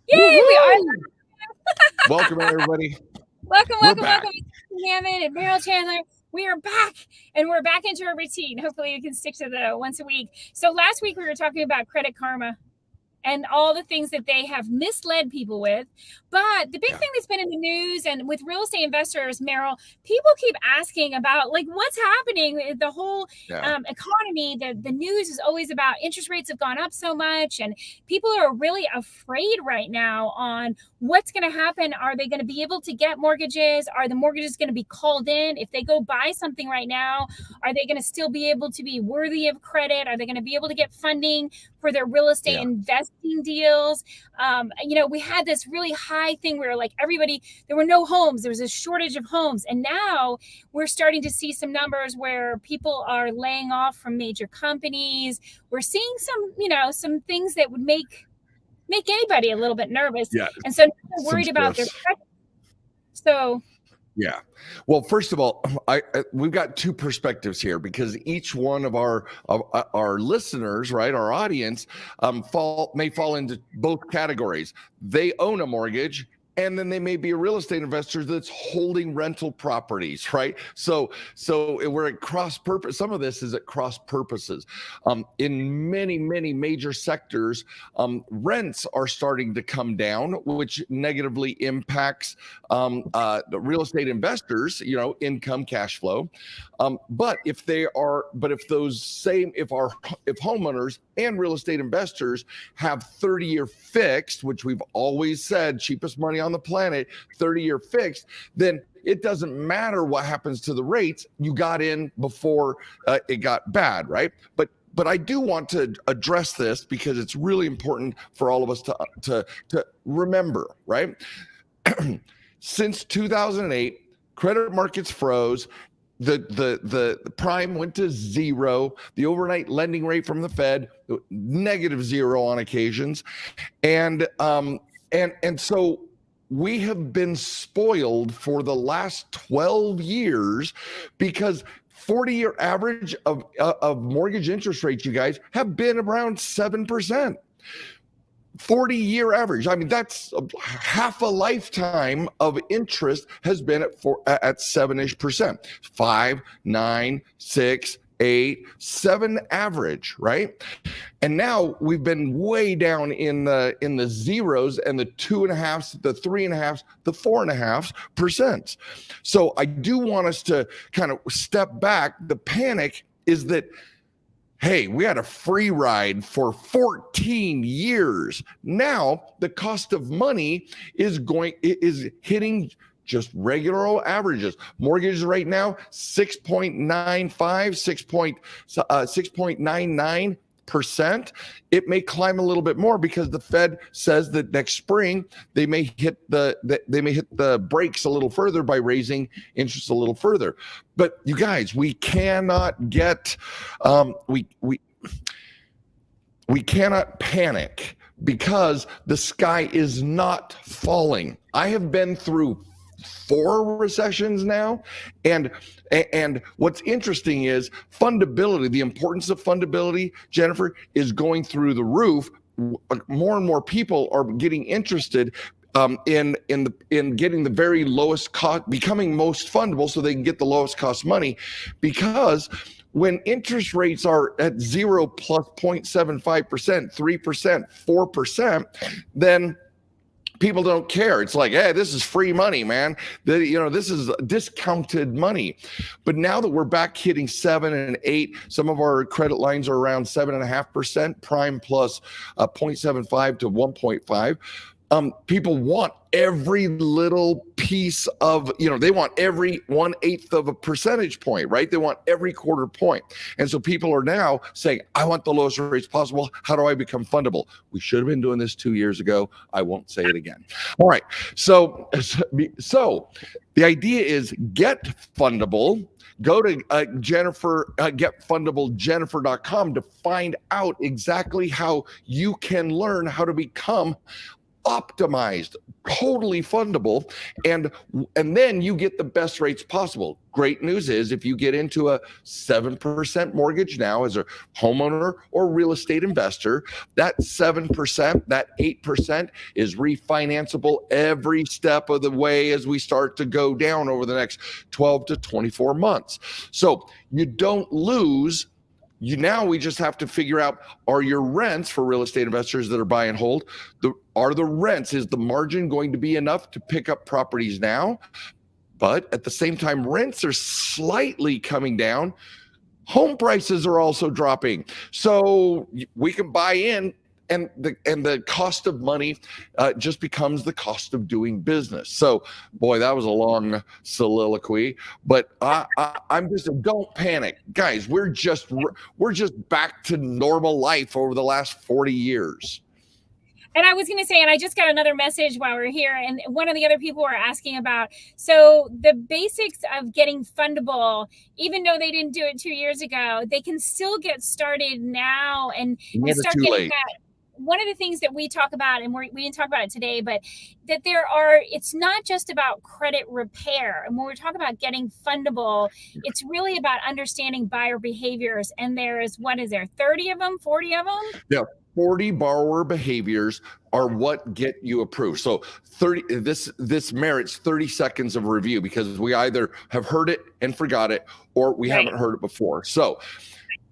Yay, we are. Woohoo! Welcome, everybody. Welcome, We're welcome, back. welcome. Hammond and Merrill, Chandler. We are back, and we're back into our routine. Hopefully, we can stick to the once a week. So last week we were talking about Credit Karma and all the things that they have misled people with. But the big Yeah. thing that's been in the news and with real estate investors, Merrill, people keep asking about like what's happening. The whole Yeah. economy, the news is always about interest rates have gone up so much, and people are really afraid right now on what's going to happen. Are they going to be able to get mortgages? Are the mortgages going to be called in? If they go buy something right now, are they going to still be able to be worthy of credit? Are they going to be able to get funding for their real estate Yeah. investing deals? We had this really high thing where like everybody, there were no homes, there was a shortage of homes. And now we're starting to see some numbers where people are laying off from major companies. We're seeing some things that would make anybody a little bit nervous. Yeah. And so they're Some worried about their stress. credit. So Yeah. Well, first of all, we've got two perspectives here because each one of our listeners, right, our audience, may fall into both categories. They own a mortgage, and then they may be a real estate investor that's holding rental properties, right? So we're at cross purpose. Some of this is at cross purposes. In many major sectors, rents are starting to come down, which negatively impacts the real estate investors, income, cash flow. But if homeowners and real estate investors have 30-year fixed, which we've always said cheapest money on the planet, 30-year fixed, then it doesn't matter what happens to the rates. You got in before it got bad, right? But I do want to address this because it's really important for all of us to remember, right? Since 2008, credit markets froze. The prime went to zero. The overnight lending rate from the Fed -0 on occasions, and so we have been spoiled for the last 12 years because 40-year average of mortgage interest rates, you guys, have been around 7%. 40-year average. I mean, that's half a lifetime of interest has been at 7-ish%. 5, 9, 6, 8, 7 average, right? And now we've been way down in the zeros and the 2.5s, the 3.5s, the 4.5%. So I do want us to kind of step back. The panic is that, hey, we had a free ride for 14 years. Now the cost of money is hitting just regular old averages. Mortgages right now 6.95, 6.99%. It may climb a little bit more because the Fed says that next spring they may hit the brakes a little further by raising interest a little further. But you guys, we cannot get we cannot panic because the sky is not falling. I have been through 4 recessions now, and what's interesting is fundability. The importance of fundability, Jennifer, is going through the roof. More and more people are getting interested in getting the very lowest cost, becoming most fundable, so they can get the lowest cost money, because when interest rates are at 0 plus 0.75%, 3%, 4%, then people don't care. It's like, hey, this is free money, man. This is discounted money. But now that we're back hitting 7 and 8, some of our credit lines are around 7.5%, prime plus 0.75 to 1.5. People want every little piece of, they want every 1/8 of a percentage point, right? They want every quarter point. And so people are now saying, I want the lowest rates possible. How do I become fundable? We should have been doing this 2 years ago. I won't say it again. All right. So the idea is get fundable. Go to getfundablejennifer.com to find out exactly how you can learn how to become optimized, totally fundable, and then you get the best rates possible. Great news is if you get into a 7% mortgage now as a homeowner or real estate investor, that 7%, that 8% is refinanceable every step of the way as we start to go down over the next 12 to 24 months. So you don't lose. Now we just have to figure out, are your rents for real estate investors that are buy and hold, are the rents, is the margin going to be enough to pick up properties now? But at the same time, rents are slightly coming down. Home prices are also dropping. So we can buy in, and the cost of money just becomes the cost of doing business. So, boy, that was a long soliloquy, but I'm just, don't panic, guys. We're just back to normal life over the last 40 years. And I was going to say, and I just got another message while we're here, and one of the other people were asking about, so the basics of getting fundable, even though they didn't do it 2 years ago, they can still get started now and start getting that. One of the things that we talk about, and we didn't talk about it today, but that it's not just about credit repair. And when we're talking about getting fundable, it's really about understanding buyer behaviors. And what is there, 30 of them, 40 of them? Yeah. 40 borrower behaviors are what get you approved. So 30, this merits 30 seconds of review, because we either have heard it and forgot it, or we haven't heard it before. So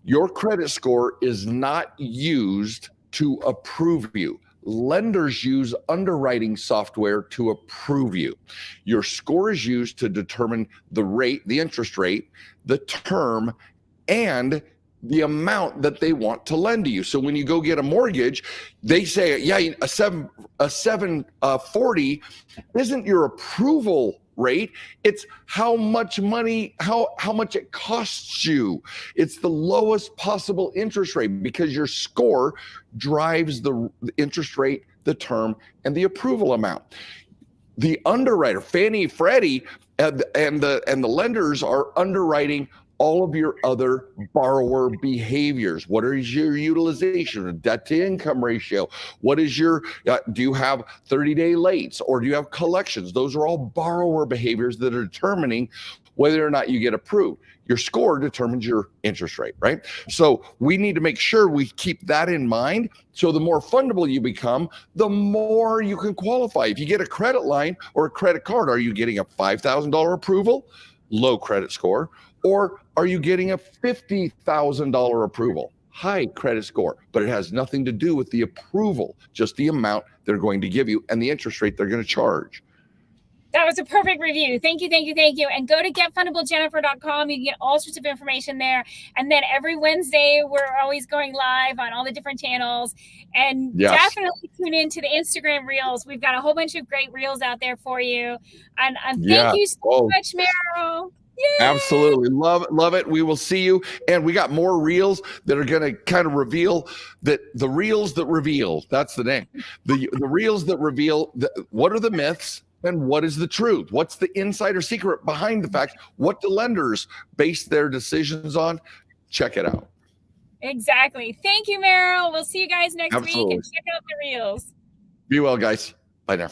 your credit score is not used to approve you. Lenders use underwriting software to approve you. Your score is used to determine the rate, the interest rate, the term, and the amount that they want to lend to you. So when you go get a mortgage, they say, yeah, a 740 isn't your approval rate. It's how much money, how much it costs you. It's the lowest possible interest rate, because your score drives the interest rate, the term, and the approval amount. The underwriter, Fannie, Freddie, and the lenders are underwriting all of your other borrower behaviors. What is your utilization, debt to income ratio? What is your, do you have 30-day lates, or do you have collections? Those are all borrower behaviors that are determining whether or not you get approved. Your score determines your interest rate, right? So we need to make sure we keep that in mind. So the more fundable you become, the more you can qualify. If you get a credit line or a credit card, are you getting a $5,000 approval, low credit score? Or are you getting a $50,000 approval, high credit score? But it has nothing to do with the approval, just the amount they're going to give you and the interest rate they're going to charge. That was a perfect review. Thank you, thank you, thank you. And go to getfundablejennifer.com. You can get all sorts of information there. And then every Wednesday, we're always going live on all the different channels. And definitely tune into the Instagram Reels. We've got a whole bunch of great Reels out there for you. And thank you so much, Merrill. Yay! Absolutely. Love it. We will see you. And we got more reels that are going to kind of reveal that the reels that reveal, that's the name. The reels that reveal what are the myths and what is the truth? What's the insider secret behind the facts? What do lenders base their decisions on? Check it out. Exactly. Thank you, Merrill. We'll see you guys next week, and check out the reels. Be well, guys. Bye now.